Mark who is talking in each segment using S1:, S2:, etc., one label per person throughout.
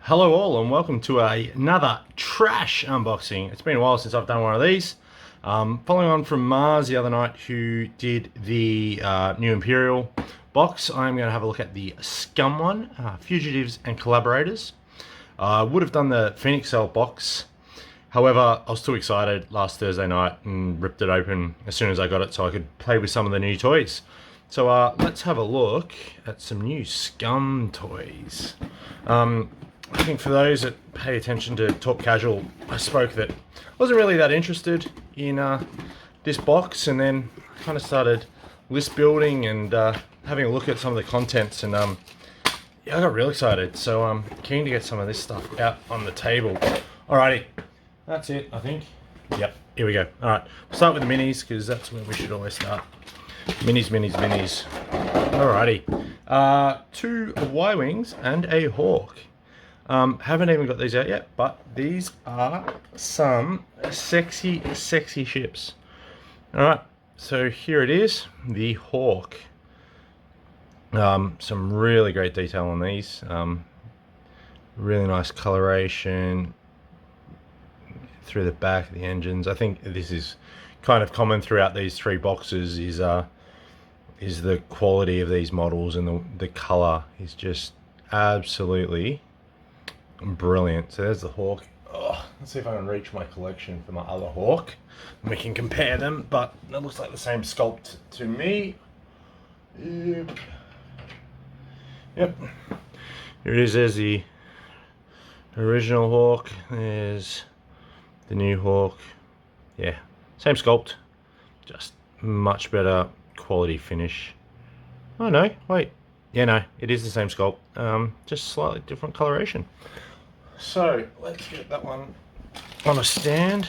S1: Hello all and welcome to another TrAsh unboxing. It's been a while since I've done one of these. Following on from Mars the other night, who did the new Imperial box, I'm going to have a look at the Scum one, Fugitives and Collaborators. I would have done the Phoenix Cell box, however I was too excited last Thursday night and ripped it open as soon as I got it so I could play with some of the new toys. So let's have a look at some new Scum toys. I think for those that pay attention to Talk Casual, I spoke that I wasn't really that interested in this box, and then kind of started list building and having a look at some of the contents, and yeah, I got real excited. So I'm keen to get some of this stuff out on the table. Alrighty, that's it, I think. Yep, here we go. Alright, we'll start with the minis because that's where we should always start. Minis. Alrighty, 2 Y-Wings and a Hawk. Haven't even got these out yet, but these are some sexy ships. Alright, so here it is, the Hawk. Some really great detail on these. Really nice coloration through the back of the engines. I think this is kind of common throughout these 3 boxes, is the quality of these models, and the color is just absolutely brilliant. So there's the Hawk. Oh, let's see if I can reach my collection for my other Hawk and we can compare them, but that looks like the same sculpt to me. Yep. Here it is. There's the original Hawk. There's the new Hawk. Yeah, same sculpt, just much better quality finish. Oh no, wait. Yeah, no, it is the same sculpt, just slightly different coloration. So let's get that one on a stand.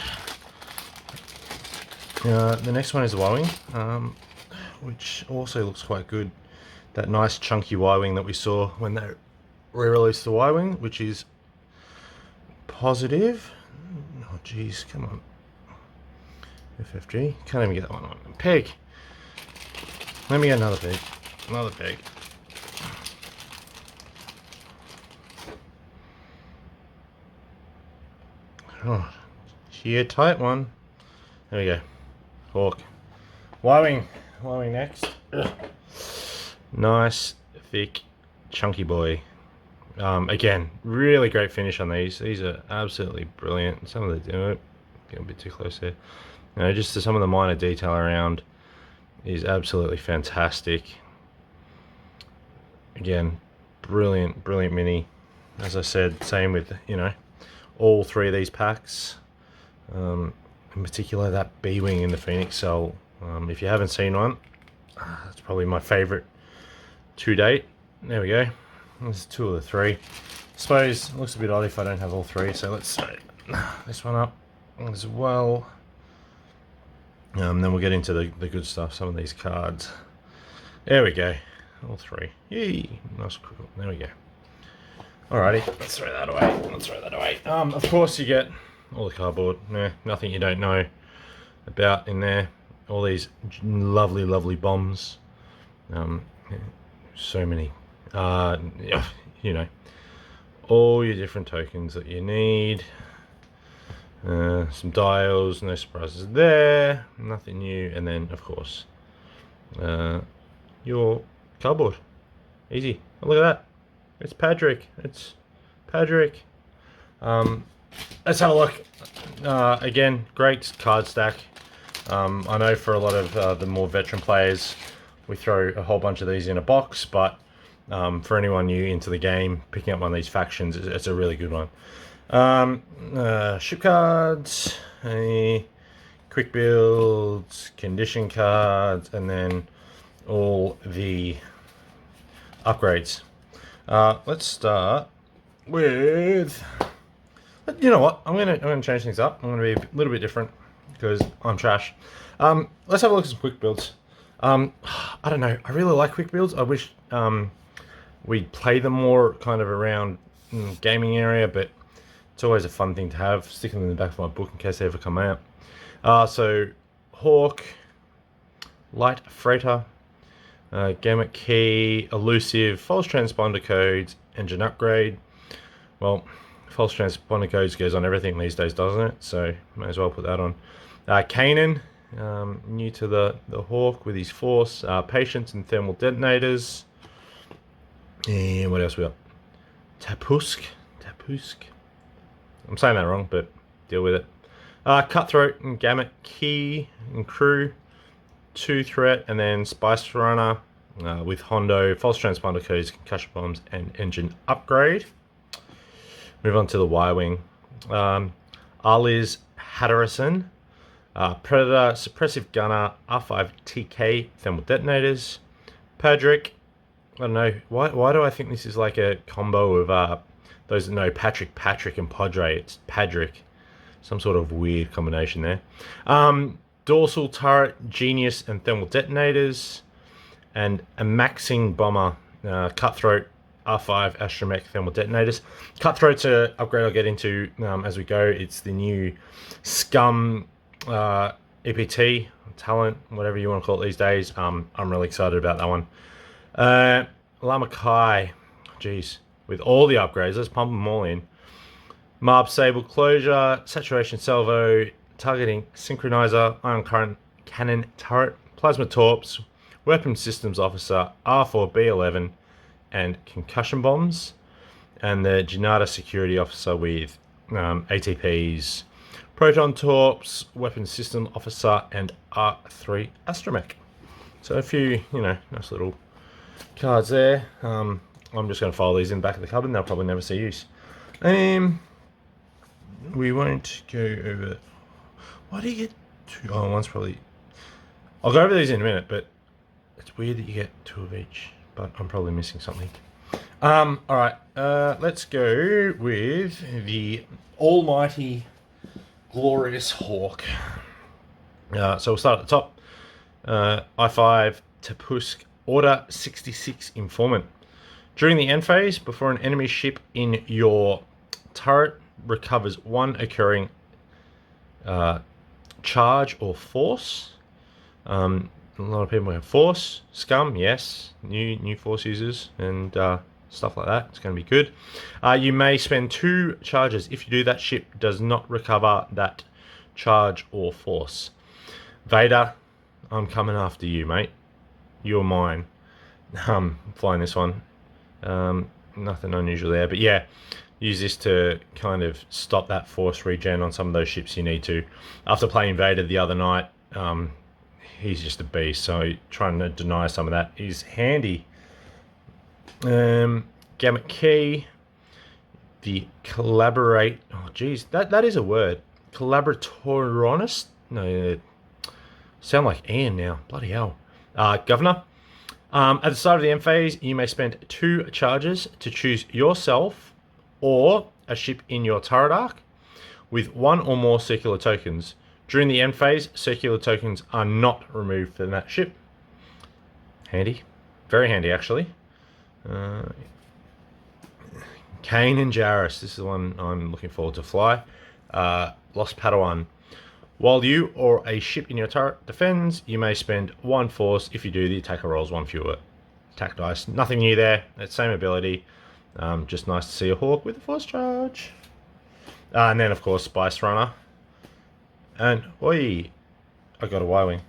S1: The next one is the Y-Wing, which also looks quite good. That nice chunky Y-Wing that we saw when they re-released the Y-Wing, which is positive. Oh geez, come on. FFG, can't even get that one on. Peg. Let me get another peg. Another peg. Oh, sheer tight one. There we go. Hawk. Y-Wing. Y-Wing next. Ugh. Nice, thick, chunky boy. Again, really great finish on these. These are absolutely brilliant. Some of the getting a bit too close there. You know, just some of the minor detail around is absolutely fantastic. Again, brilliant mini. As I said, same with, you know, all 3 of these packs. In particular that B-Wing in the Phoenix Cell. If you haven't seen one, that's probably my favorite to date. There we go. There's 2 of the 3. I suppose it looks a bit odd if I don't have all 3, so let's set this one up as well. Then we'll get into the good stuff, some of these cards. There we go, all 3. Yay, nice quick. There we go. Alrighty, let's throw that away. Of course you get all the cardboard. Nothing you don't know about in there. All these lovely bombs. So many. You know, all your different tokens that you need. Some dials, no surprises there, nothing new, and then of course your cardboard. Easy. Oh, look at that, it's Patrick. Let's have a look. Again, great card stack. I know for a lot of the more veteran players we throw a whole bunch of these in a box, but for anyone new into the game, picking up one of these factions, it's a really good one. Ship cards, quick builds, condition cards, and then all the upgrades. Let's start with, you know what, I'm gonna change things up. I'm gonna be a little bit different because I'm trash. Let's have a look at some quick builds. I don't know, I really like quick builds. I wish we'd play them more kind of around gaming area, but it's always a fun thing to have. Stick them in the back of my book in case they ever come out. So Hawk, Light Freighter, Gamut Key, Elusive, False Transponder Codes, Engine Upgrade, Well, false transponder codes goes on everything these days, doesn't it? So may as well put that on. Kanan, new to the Hawk with his force, patience and thermal detonators. And what else we got? Tapusk. I'm saying that wrong, but deal with it. Cutthroat and Gamut Key and crew. 2 threat, and then Spice Runner with Hondo, false transponder codes, concussion bombs, and engine upgrade. Move on to the Y-Wing. Arliz Hadrassian, Predator, Suppressive Gunner, R5 TK, thermal detonators. Padrick, I don't know, why do I think this is like a combo of those that know Patrick and Padre? It's Padrick. Some sort of weird combination there. Dorsal turret, genius, and thermal detonators. And a maxing bomber, Cutthroat, R5 astromech thermal detonators. Cutthroat's an upgrade I'll get into as we go. It's the new Scum EPT, talent, whatever you want to call it these days. I'm really excited about that one. Lama Kai, geez, with all the upgrades, let's pump them all in. Marb Sable Closure, Saturation Salvo, Targeting Synchronizer, Ion Current Cannon Turret, Plasma Torps, Weapon Systems Officer, R4B11, and Concussion Bombs. And the Janata Security Officer with ATPs, Proton Torps, Weapon System Officer, and R3 Astromech. So a few, nice little cards there. I'm just going to file these in the back of the cupboard and they'll probably never see use. We won't go over... Why do you get 2? Oh, one's probably... I'll go over these in a minute, but it's weird that you get 2 of each. But I'm probably missing something. Alright, let's go with the almighty, glorious Hawk. So we'll start at the top. I5 Tapusk, Order 66 Informant. During the end phase, before an enemy ship in your turret recovers 1 occurring charge or force. A lot of people have force. Scum, yes. New force users and stuff like that. It's going to be good. You may spend 2 charges. If you do, that ship does not recover that charge or force. Vader, I'm coming after you, mate. You're mine. Flying this one. Nothing unusual there, but yeah, use this to kind of stop that force regen on some of those ships you need to. After playing Vader the other night, he's just a beast, so trying to deny some of that is handy. Gamut Key, the collaborate... Oh, geez, that is a word. Collaborators? No, sound like Ian now. Bloody hell. Governor. At the start of the end phase, you may spend 2 charges to choose yourself or a ship in your turret arc with 1 or more circular tokens. During the end phase, circular tokens are not removed from that ship. Handy. Very handy, actually. Kanan and Jarrus. This is the one I'm looking forward to fly. Last Padawan. While you or a ship in your turret defends, you may spend 1 force. If you do, the attacker rolls 1 fewer attack dice. Nothing new there. It's same ability. Just nice to see a Hawk with a force charge. And then, of course, Spice Runner. And, oi, I got a Y-Wing.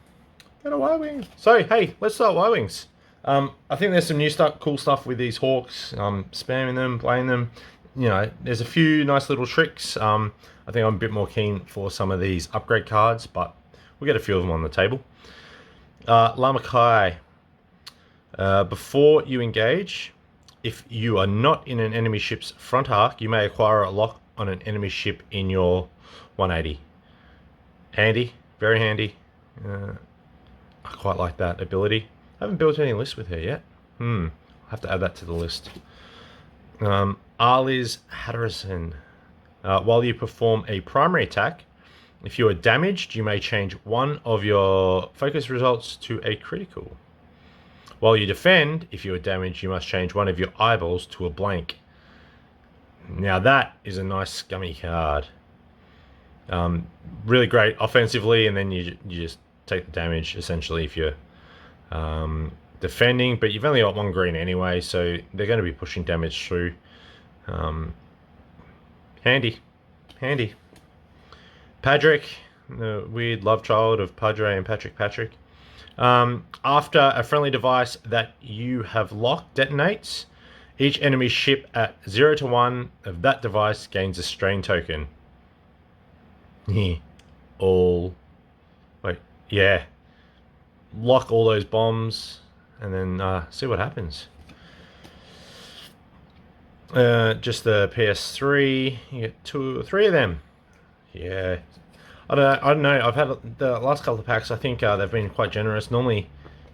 S1: So, hey, let's start Y-Wings. I think there's some new stuff, cool stuff with these Hawks. Spamming them, playing them. There's a few nice little tricks. I think I'm a bit more keen for some of these upgrade cards, but we'll get a few of them on the table. Lama Kai. Before you engage, if you are not in an enemy ship's front arc, you may acquire a lock on an enemy ship in your 180. Handy, very handy. I quite like that ability. I haven't built any lists with her yet. I'll have to add that to the list. Arliz Hadrassian. While you perform a primary attack, if you are damaged, you may change 1 of your focus results to a critical. While you defend, if you are damaged, you must change 1 of your eyeballs to a blank. Now that is a nice scummy card. Really great offensively, and then you just take the damage essentially if you're defending, but you've only got 1 green anyway, so they're going to be pushing damage through. Handy. Handy. Padrick, the weird love child of Padre and Patrick. After a friendly device that you have locked detonates, each enemy ship at 0 to 1 of that device gains a strain token. All... Wait, yeah. Lock all those bombs and then see what happens. Just the PS3, you get 2 or 3 of them. Yeah. I don't know. I've had the last couple of packs. I think they've been quite generous. Normally,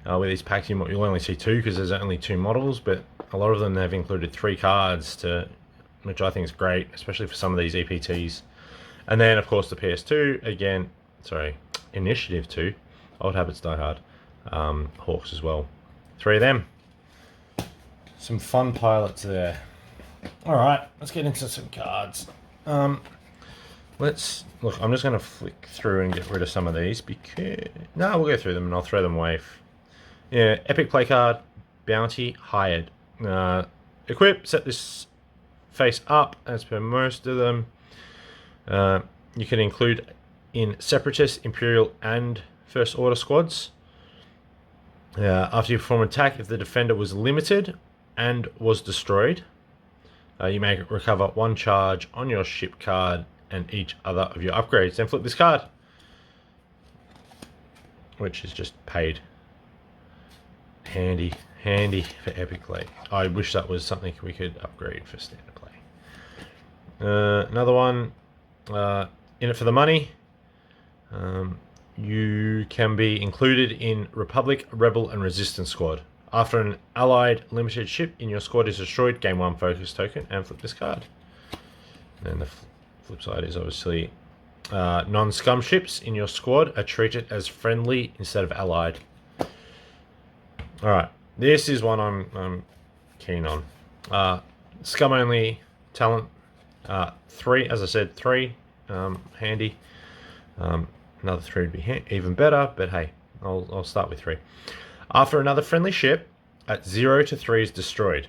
S1: with these packs, you'll only see 2 because there's only 2 models. But a lot of them they've included 3 cards, which I think is great, especially for some of these EPTs. And then, of course, the PS2 again. Sorry, Initiative 2. Old Habits Die Hard. Hawks as well. 3 of them. Some fun pilots there. All right, let's get into some cards. Let's look. I'm just going to flick through and get rid of some of these because no, we'll go through them and I'll throw them away. Yeah, epic play card, bounty hired. Equip. Set this face up as per most of them. You can include in Separatist, Imperial, and First Order squads. After you perform an attack, if the defender was limited and was destroyed, you may recover 1 charge on your ship card and each other of your upgrades. Then flip this card, which is just paid. Handy for epic play. I wish that was something we could upgrade for standard play. Another one, in it for the money. You can be included in Republic, Rebel, and Resistance squad. After an allied limited ship in your squad is destroyed, gain 1 focus token and flip this card. And the flip side is obviously non-scum ships in your squad are treated as friendly instead of allied. Alright, this is one I'm keen on. Scum only talent 3, as I said, 3 handy. Another 3 would be even better, but hey, I'll start with 3. After another friendly ship at 0 to 3 is destroyed,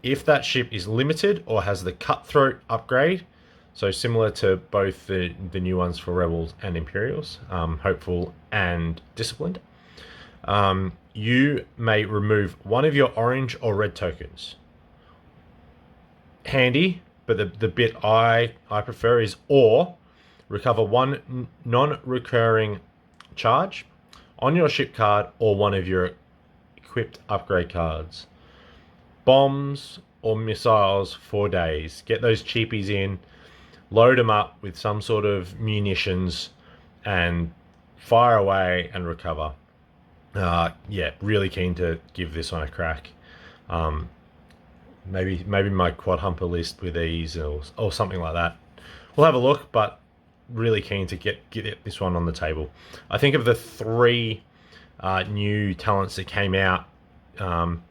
S1: if that ship is limited or has the Cutthroat upgrade, so similar to both the new ones for Rebels and Imperials, Hopeful and Disciplined, you may remove 1 of your orange or red tokens. Handy, but the bit I prefer is or recover 1 non-recurring charge on your ship card or 1 of your equipped upgrade cards. Bombs or missiles 4 days. Get those cheapies in, load them up with some sort of munitions, and fire away and recover. Yeah, really keen to give this one a crack. Maybe my quad humper list with these or something like that. We'll have a look, but really keen to get this one on the table. I think of the 3 new talents that came out, I'm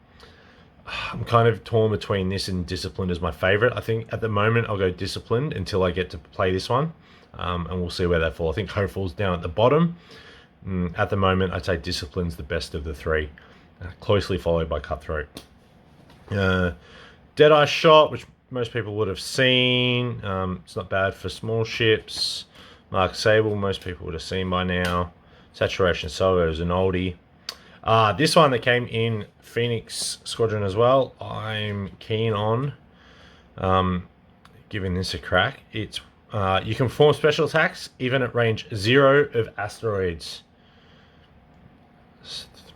S1: kind of torn between this and Disciplined as my favorite. I think at the moment I'll go Disciplined until I get to play this one, and we'll see where that falls. I think Hopeful's down at the bottom. At the moment I'd say Discipline's the best of the 3, closely followed by Cutthroat. Deadeye Shot, which most people would have seen. It's not bad for small ships. Mark Sable, most people would have seen by now. Saturation Salvo is an oldie. This one that came in Phoenix Squadron as well, I'm keen on giving this a crack. It's you can perform special attacks even at range 0 of asteroids.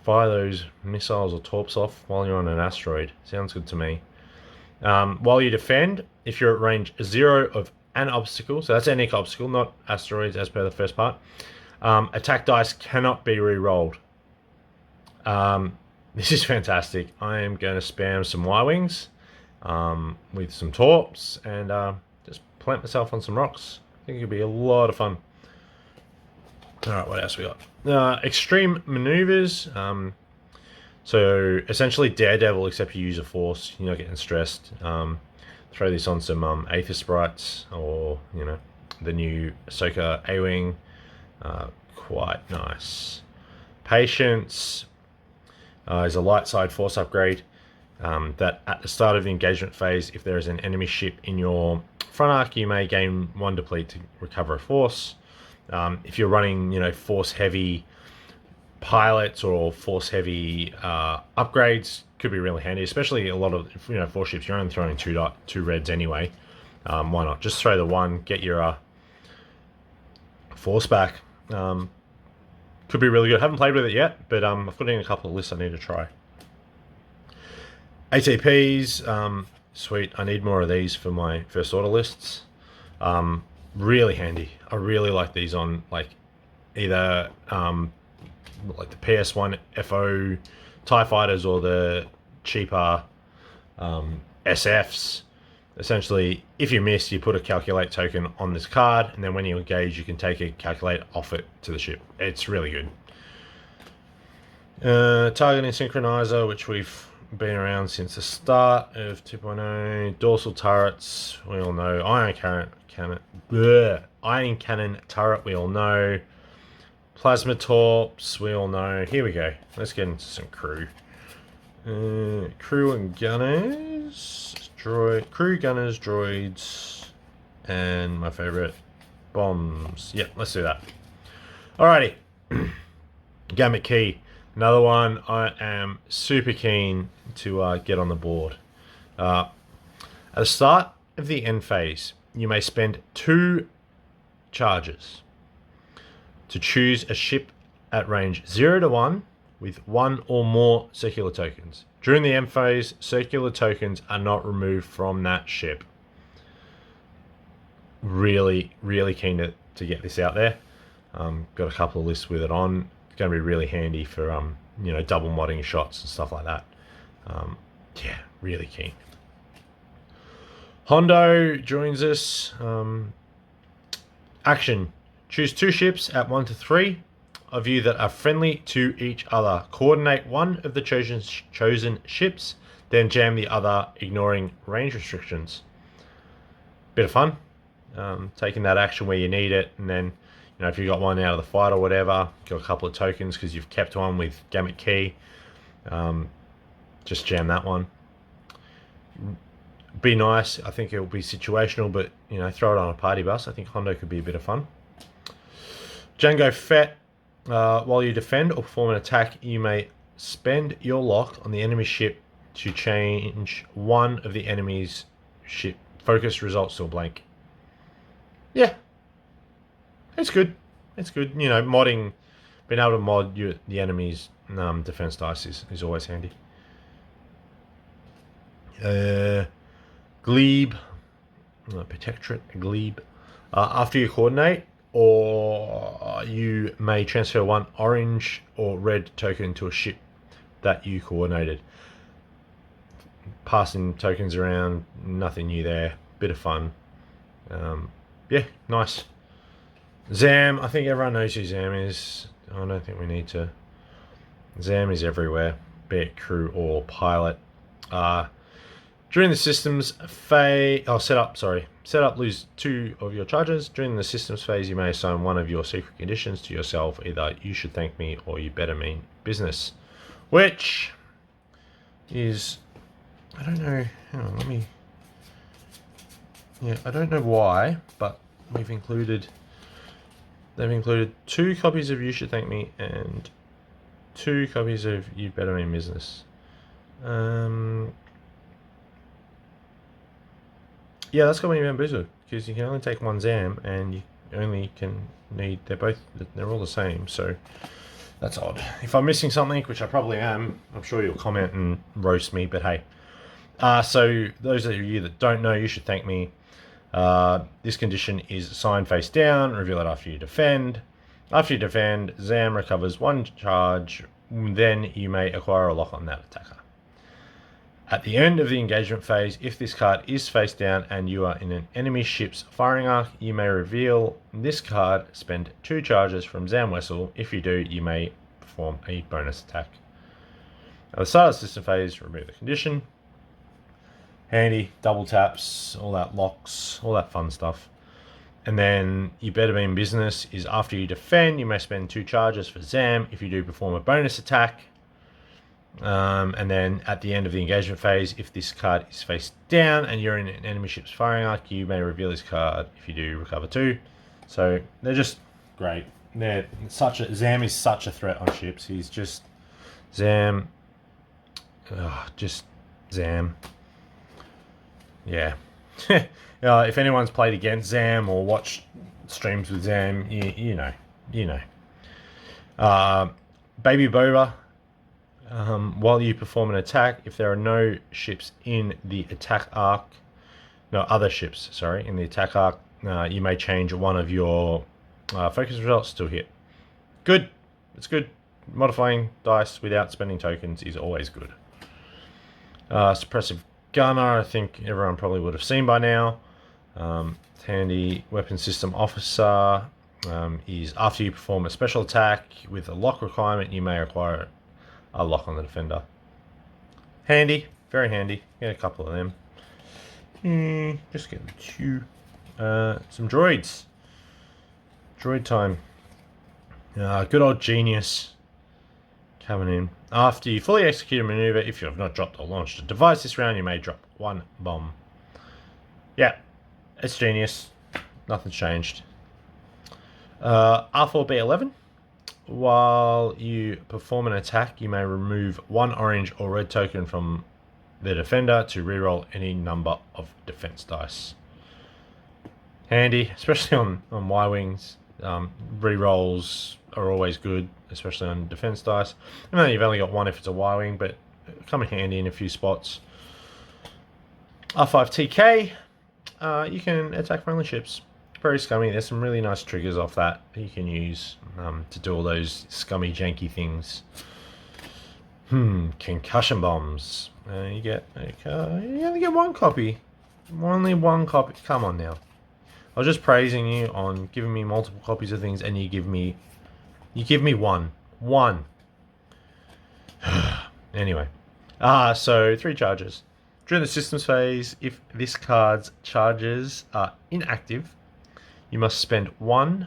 S1: Fire those missiles or torps off while you're on an asteroid. Sounds good to me. While you defend, if you're at range 0 of an obstacle, so that's any obstacle, not asteroids as per the first part, attack dice cannot be re-rolled. This is fantastic. I am going to spam some Y-Wings with some torps and just plant myself on some rocks. I think it'll be a lot of fun. Alright, what else we got? Extreme Maneuvers. So essentially Daredevil, except you use a force. You're not getting stressed. Throw this on some Aether Sprites or, you know, the new Ahsoka A-Wing. Quite nice. Patience is a light side force upgrade. that at the start of the engagement phase, if there is an enemy ship in your front arc, you may gain 1 deplete to recover a force. If you're running, force heavy pilots or force heavy upgrades, could be really handy, especially a lot of, 4 ships, you're only throwing 2 reds anyway. Why not? Just throw the 1, get your force back. Could be really good. Haven't played with it yet, but I've got in a couple of lists I need to try. ATPs, sweet. I need more of these for my first order lists. Really handy. I really like these on either like the PS1 FO TIE fighters or the cheaper SFs. Essentially, if you miss, you put a calculate token on this card, and then when you engage, you can take a calculate off it to the ship. It's really good. Targeting synchronizer, which we've been around since the start of 2.0. Dorsal turrets, we all know. Iron cannon turret, we all know. Plasma torps, we all know. Here we go. Let's get into some crew. Crew and gunners. Crew, gunners, droids, and my favorite, bombs. Yep, let's do that. Alrighty. Gamut key. Another one I am super keen to get on the board. At the start of the end phase, you may spend 2 charges to choose a ship at range 0 to 1 with 1 or more circular tokens. During the end phase, circular tokens are not removed from that ship. Really, really keen to get this out there. Got a couple of lists with it on. It's going to be really handy for double modding shots and stuff like that. Yeah, really keen. Hondo joins us. Action. Choose 2 ships at 1 to 3 of you that are friendly to each other. Coordinate one of the chosen ships, then jam the other, ignoring range restrictions. Bit of fun. Taking that action where you need it, and then if you got one out of the fight or whatever, got a couple of tokens because you've kept one with Gamut Key, just jam that one. Be nice. I think it will be situational, but throw it on a party bus. I think Hondo could be a bit of fun. Django Fett. While you defend or perform an attack, you may spend your lock on the enemy ship to change one of the enemy's ship focus results to a blank. Yeah, it's good. It's good. Modding, being able to mod the enemy's defense dice is always handy. Glebe, Protectorate, Glebe. After you coordinate, or you may transfer 1 orange or red token to a ship that you coordinated. Passing tokens around, nothing new there. Bit of fun. Yeah, nice. Zam, I think everyone knows who Zam is. I don't think we need to. Zam is everywhere, be it crew or pilot. During the systems phase, set up, lose 2 of your charges. During the systems phase, you may assign 1 of your secret conditions to yourself. Either you should thank me or you better mean business. Which is, I don't know, hang on, I don't know why, but they've included 2 copies of You Should Thank Me and 2 copies of You Better Mean Business. Yeah, that's got me bamboozled, because you can only take 1 Zam and you only can need, they're all the same, so that's odd. If I'm missing something, which I probably am, I'm sure you'll comment and roast me, but hey. So those of you that don't know, You Should Thank Me. This condition is assigned face down, reveal it after you defend. After you defend, Zam recovers 1 charge, then you may acquire a lock on that attacker. At the end of the engagement phase, if this card is face down and you are in an enemy ship's firing arc, you may reveal this card, spend 2 charges from Zam Wessel. If you do, you may perform a bonus attack. At the start of the system phase, remove the condition. Handy, double taps, all that locks, all that fun stuff. And then You Better Be in Business is after you defend, you may spend 2 charges for Zam. If you do perform a bonus attack, And then at the end of the engagement phase, if this card is face down and you're in an enemy ship's firing arc, you may reveal this card. If you do, recover 2. So they're just great. Zam is such a threat on ships. He's just Zam. Just Zam. Yeah. If anyone's played against Zam or watched streams with Zam, you know. Baby Boba. While you perform an attack, if there are no ships in the attack arc, no other ships, sorry, in the attack arc, you may change one of your focus results to hit. Good. It's good. Modifying dice without spending tokens is always good. Suppressive Gunner, I think everyone probably would have seen by now. It's handy. Weapon System Officer is after you perform a special attack with a lock requirement, you may acquire a lock on the defender. Handy. Very handy. Get a couple of them. Just get 2. Some droids. Droid time. Good old Genius coming in. After you fully execute a maneuver, if you have not dropped or launched a device this round, you may drop 1 bomb. Yeah, it's Genius. Nothing's changed. R4B11. While you perform an attack, you may remove 1 orange or red token from the defender to reroll any number of defense dice. Handy, especially on Y-Wings. Rerolls are always good, especially on defense dice. I know you've only got 1 if it's a Y-Wing, but come in handy in a few spots. R5TK, you can attack friendly ships. Very scummy. There's some really nice triggers off that you can use to do all those scummy, janky things. Concussion bombs. You only get 1 copy. Only 1 copy. Come on now. I was just praising you on giving me multiple copies of things, and you give me 1. Anyway, so 3 charges. During the systems phase, if this card's charges are inactive, you must spend 1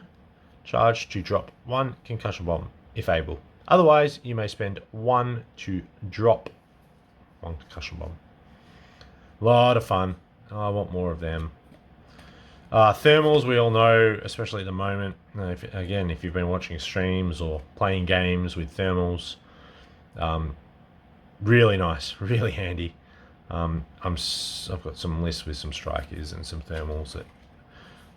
S1: charge to drop 1 concussion bomb, if able. Otherwise, you may spend 1 to drop 1 concussion bomb. A lot of fun. I want more of them. Thermals, we all know, especially at the moment. If you've been watching streams or playing games with thermals, really nice, really handy. I've got some lists with some strikers and some thermals that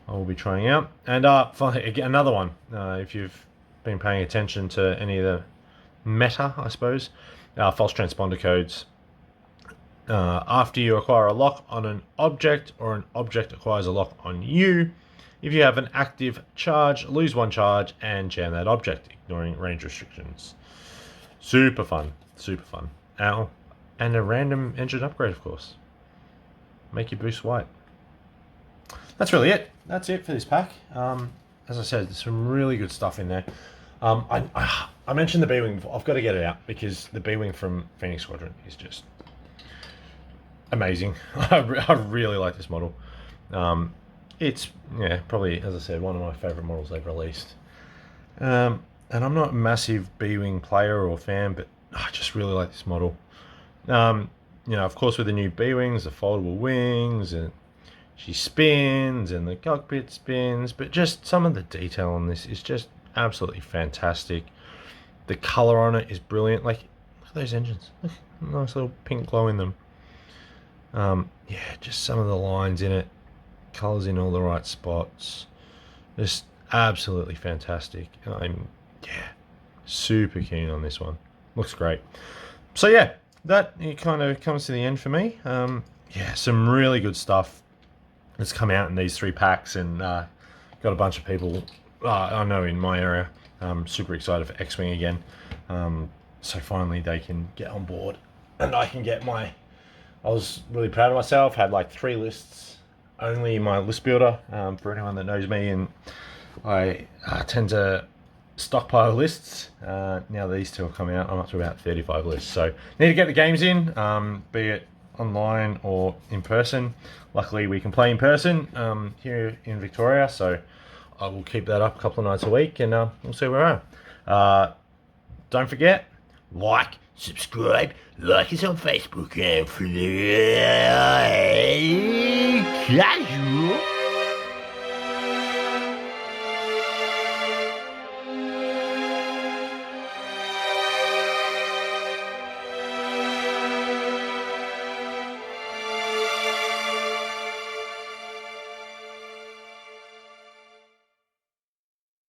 S1: I will be trying out. And finally, another one. If you've been paying attention to any of the meta, I suppose, false transponder codes. After you acquire a lock on an object or an object acquires a lock on you, if you have an active charge, lose 1 charge and jam that object, ignoring range restrictions. Super fun. Super fun. Ow. And a random engine upgrade, of course. Make your boost white. That's really it. That's it for this pack. As I said, there's some really good stuff in there. I mentioned the B-Wing before. I've got to get it out because the B-Wing from Phoenix Squadron is just amazing. I really like this model. It's probably, as I said, one of my favorite models they've released. And I'm not a massive B-Wing player or fan, but I just really like this model. Of course, with the new B-Wings, the foldable wings, and she spins and the cockpit spins, but just some of the detail on this is just absolutely fantastic. The color on it is brilliant. Like, look at those engines. Look, nice little pink glow in them. Just some of the lines in it, colors in all the right spots. Just absolutely fantastic. I'm super keen on this one. Looks great. So that it kind of comes to the end for me. Some really good stuff that's come out in these 3 packs, and got a bunch of people I know in my area super excited for X-Wing again. So finally they can get on board and I can get my... I was really proud of myself. Had like 3 lists only in my list builder, for anyone that knows me, and I tend to stockpile lists. Now these 2 have come out, I'm up to about 35 lists. So need to get the games in, be it online or in person. Luckily we can play in person here in Victoria, so I will keep that up a couple of nights a week, and we'll see where we are. Don't forget, like,
S2: subscribe, like us on Facebook, and fly casual.